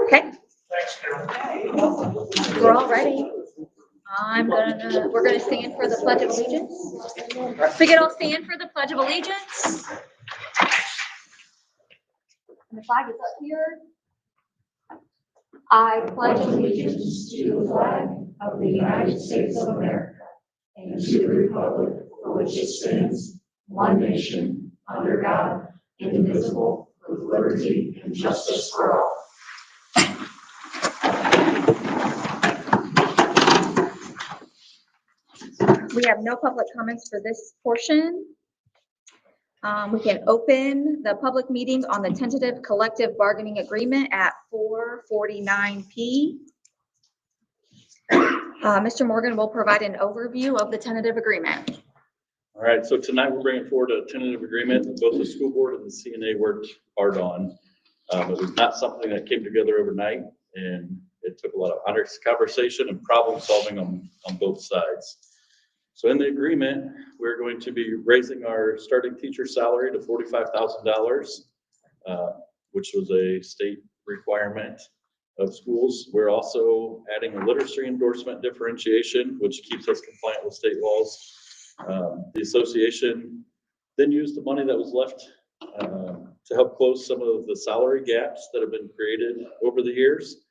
Okay. We're all ready. We're gonna stand for the Pledge of Allegiance. If we could all stand for the Pledge of Allegiance. And the flag is up here. I pledge allegiance to the flag of the United States of America and to the republic for which it stands, one nation, under God, indivisible, with liberty and justice for all. We have no public comments for this portion. We can open the public meeting on the tentative collective bargaining agreement at 4:49 p.m. Mr. Morgan will provide an overview of the tentative agreement. All right, so tonight we're bringing forward a tentative agreement that both the school board and the CNA worked hard on. It was not something that came together overnight, and it took a lot of honest conversation and problem solving on both sides. So in the agreement, we're going to be raising our starting teacher salary to $45,000, which was a state requirement of schools. We're also adding a literacy endorsement differentiation, which keeps us compliant with state laws. The association then used the money that was left to help close some of the salary gaps that have been created over the years.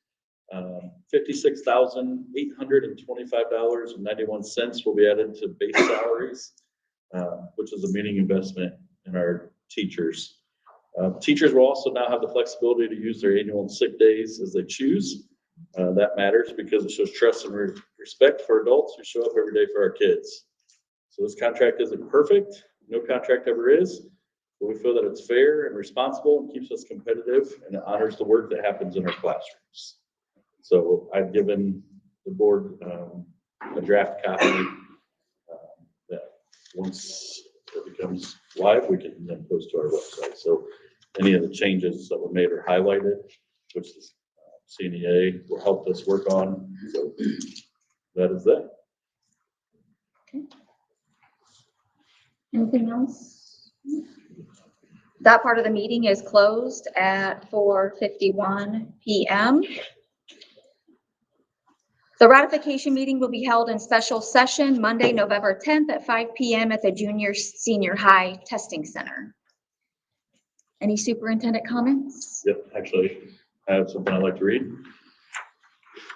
$56,825.91 will be added to base salaries, which is a meaning investment in our teachers. Teachers will also now have the flexibility to use their annual and sick days as they choose. That matters because it shows trust and respect for adults who show up every day for our kids. So this contract isn't perfect. No contract ever is, but we feel that it's fair and responsible and keeps us competitive, and it honors the work that happens in our classrooms. So I've given the board a draft copy that once it becomes live, we can then post to our website. So any of the changes that were made are highlighted, which the CNEA will help us work on. So that is that. Okay. Anything else? That part of the meeting is closed at 4:51 p.m. The ratification meeting will be held in special session Monday, November 10th at 5 p.m. at the Junior Senior High Testing Center. Any superintendent comments? Yep, actually, I have something I'd like to read.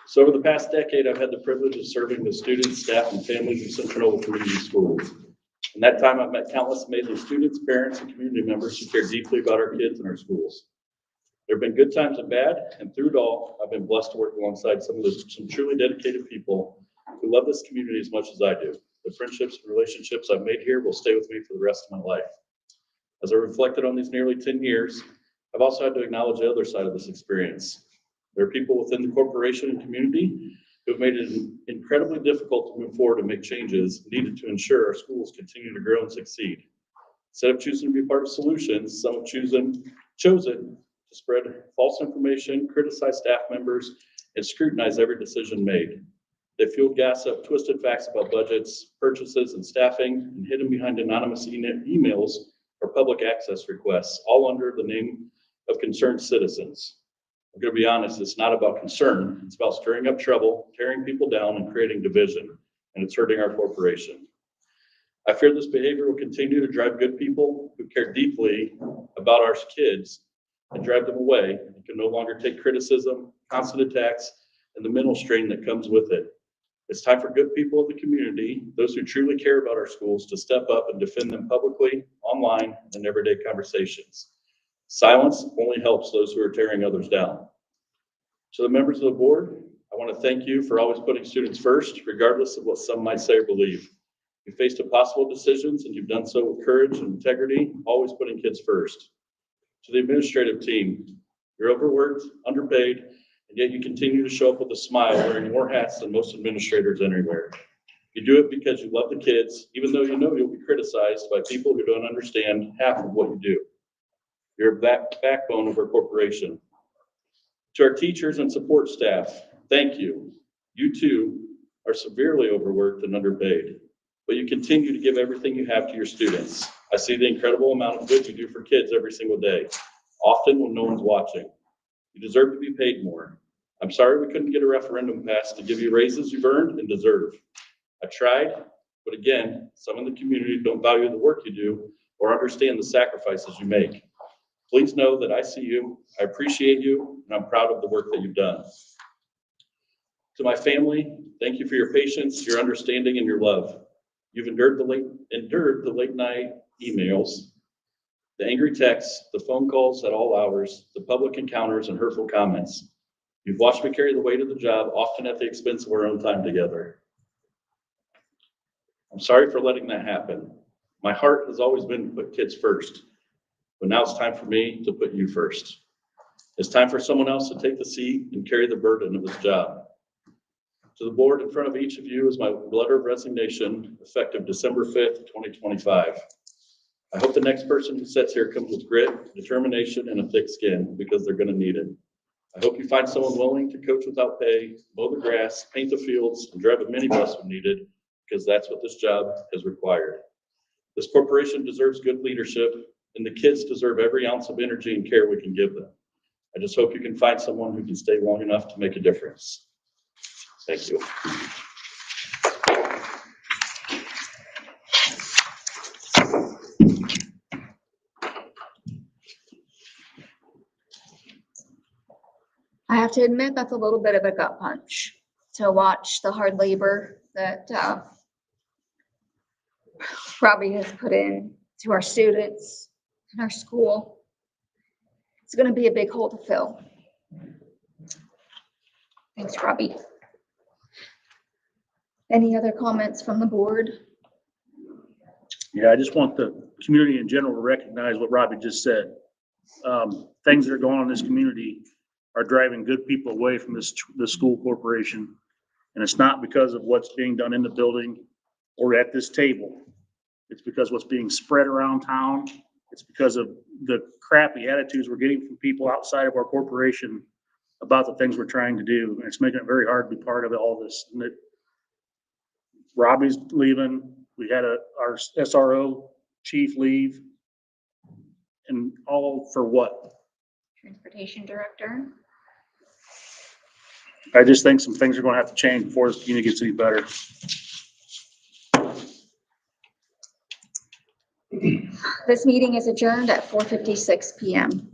So over the past decade, I've had the privilege of serving the students, staff, and families of Central Noble Community Schools. In that time, I've met countless amazing students, parents, and community members who care deeply about our kids and our schools. There have been good times and bad, and through it all, I've been blessed to work alongside some truly dedicated people who love this community as much as I do. The friendships and relationships I've made here will stay with me for the rest of my life. As I reflected on these nearly 10 years, I've also had to acknowledge the other side of this experience. There are people within the corporation and community who have made it incredibly difficult to move forward and make changes needed to ensure our schools continue to grow and succeed. Instead of choosing to be part of solutions, some have chosen to spread false information, criticize staff members, and scrutinize every decision made. They fueled gas up twisted facts about budgets, purchases, and staffing, and hidden behind anonymous emails or public access requests, all under the name of concerned citizens. I'm going to be honest, it's not about concern. It's about stirring up trouble, tearing people down, and creating division, and it's hurting our corporation. I fear this behavior will continue to drive good people who care deeply about our kids and drive them away and can no longer take criticism, constant attacks, and the mental strain that comes with it. It's time for good people of the community, those who truly care about our schools, to step up and defend them publicly, online, and in everyday conversations. Silence only helps those who are tearing others down. To the members of the board, I want to thank you for always putting students first, regardless of what some might say or believe. You faced impossible decisions, and you've done so with courage and integrity, always putting kids first. To the administrative team, you're overworked, underpaid, and yet you continue to show up with a smile, wearing more hats than most administrators anywhere. You do it because you love the kids, even though you know you'll be criticized by people who don't understand half of what you do. You're a backbone of our corporation. To our teachers and support staff, thank you. You too are severely overworked and underpaid, but you continue to give everything you have to your students. I see the incredible amount of good you do for kids every single day. often when no one's watching. You deserve to be paid more. I'm sorry we couldn't get a referendum passed to give you raises you've earned and deserve. I tried, but again, some in the community don't value the work you do or understand the sacrifices you make. Please know that I see you, I appreciate you, and I'm proud of the work that you've done. To my family, thank you for your patience, your understanding, and your love. You've endured the late night emails, the angry texts, the phone calls at all hours, the public encounters, and hurtful comments. You've watched me carry the weight of the job, often at the expense of our own time together. I'm sorry for letting that happen. My heart has always been to put kids first, but now it's time for me to put you first. It's time for someone else to take the seat and carry the burden of this job. To the board in front of each of you is my letter of resignation effective December 5th, 2025. I hope the next person who sits here comes with grit, determination, and a thick skin because they're going to need it. I hope you find someone willing to coach without pay, mow the grass, paint the fields, and drive a minibus when needed because that's what this job has required. This corporation deserves good leadership, and the kids deserve every ounce of energy and care we can give them. I just hope you can find someone who can stay long enough to make a difference. Thank you. I have to admit that's a little bit of a gut punch to watch the hard labor that Robbie has put in to our students and our school. It's going to be a big hole to fill. Thanks, Robbie. Any other comments from the board? Yeah, I just want the community in general to recognize what Robbie just said. Things that are going on in this community are driving good people away from the school corporation. And it's not because of what's being done in the building or at this table. It's because what's being spread around town. It's because of the crappy attitudes we're getting from people outside of our corporation about the things we're trying to do. And it's making it very hard to be part of all this. And Robbie's leaving. We had our SRO chief leave. And all for what? Transportation director. I just think some things are going to have to change before this community gets any better. This meeting is adjourned at 4:56 p.m.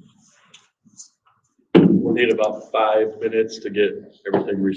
We'll need about 5 minutes to get everything resolved.